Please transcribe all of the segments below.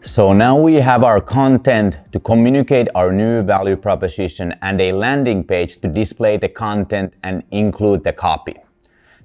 So now we have our content to communicate our new value proposition and a landing page to display the content and include the copy.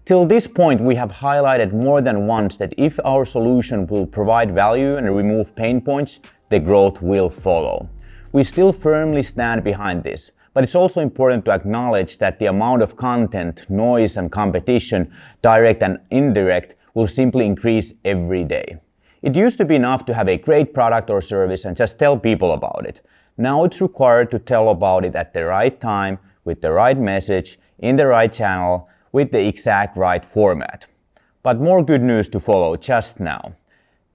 Till this point, we have highlighted more than once that if our solution will provide value and remove pain points, the growth will follow. We still firmly stand behind this, but it's also important to acknowledge that the amount of content, noise, and competition, direct and indirect, will simply increase every day. It used to be enough to have a great product or service and just tell people about it. Now it's required to tell about it at the right time, with the right message, in the right channel, with the exact right format. But more good news to follow just now.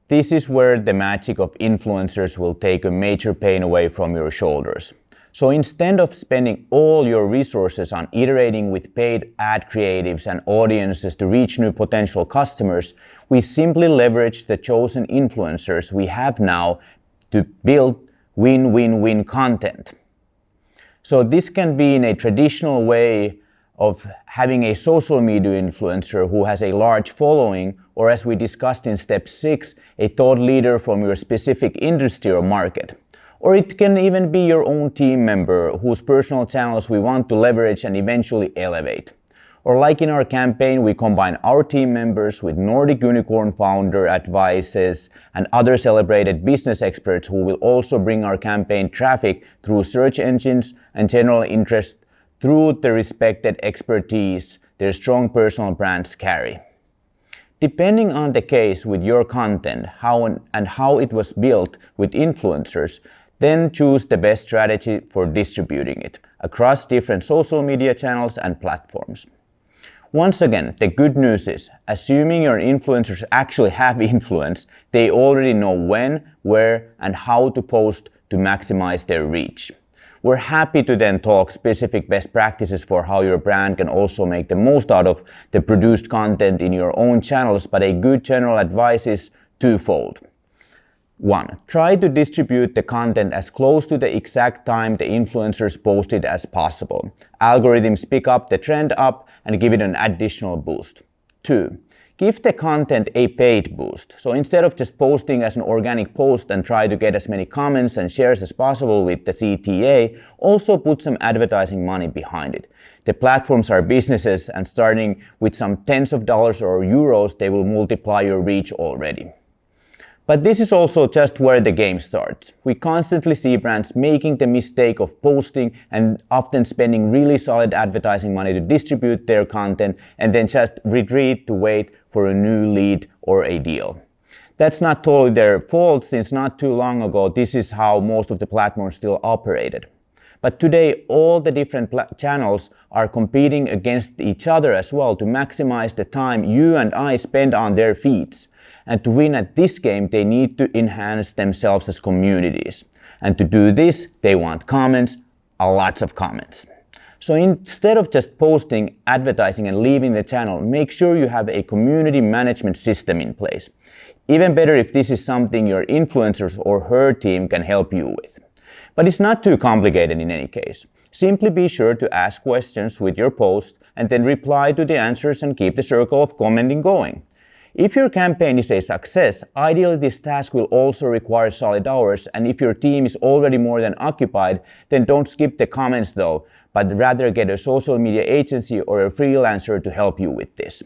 This is where the magic of influencers will take a major pain away from your shoulders. So instead of spending all your resources on iterating with paid ad creatives and audiences to reach new potential customers, we simply leverage the chosen influencers we have now to build win-win-win content. So this can be in a traditional way of having a social media influencer who has a large following, or as we discussed in step 6, a thought leader from your specific industry or market. Or it can even be your own team member whose personal channels we want to leverage and eventually elevate. Or like in our campaign, we combine our team members with Nordic unicorn founder advices and other celebrated business experts who will also bring our campaign traffic through search engines and general interest through the respected expertise their strong personal brands carry. Depending on the case with your content, how it was built with influencers, then choose the best strategy for distributing it across different social media channels and platforms. Once again, the good news is, assuming your influencers actually have influence, they already know when, where, and how to post to maximize their reach. We're happy to then talk specific best practices for how your brand can also make the most out of the produced content in your own channels, but a good general advice is twofold. 1. Try to distribute the content as close to the exact time the influencers posted as possible. Algorithms pick up the trend up and give it an additional boost. 2. Give the content a paid boost. So instead of just posting as an organic post and try to get as many comments and shares as possible with the CTA, also put some advertising money behind it. The platforms are businesses, and starting with some tens of dollars or euros, they will multiply your reach already. But this is also just where the game starts. We constantly see brands making the mistake of posting and often spending really solid advertising money to distribute their content and then just retreat to wait for a new lead or a deal. That's not totally their fault, since not too long ago this is how most of the platforms still operated. But today all the different channels are competing against each other as well to maximize the time you and I spend on their feeds. And to win at this game, they need to enhance themselves as communities. And to do this, they want comments, lots of comments. So instead of just posting, advertising, and leaving the channel, make sure you have a community management system in place. Even better if this is something your influencers or her team can help you with. But it's not too complicated in any case. Simply be sure to ask questions with your post and then reply to the answers and keep the circle of commenting going. If your campaign is a success, ideally this task will also require solid hours, and if your team is already more than occupied, then don't skip the comments though, but rather get a social media agency or a freelancer to help you with this.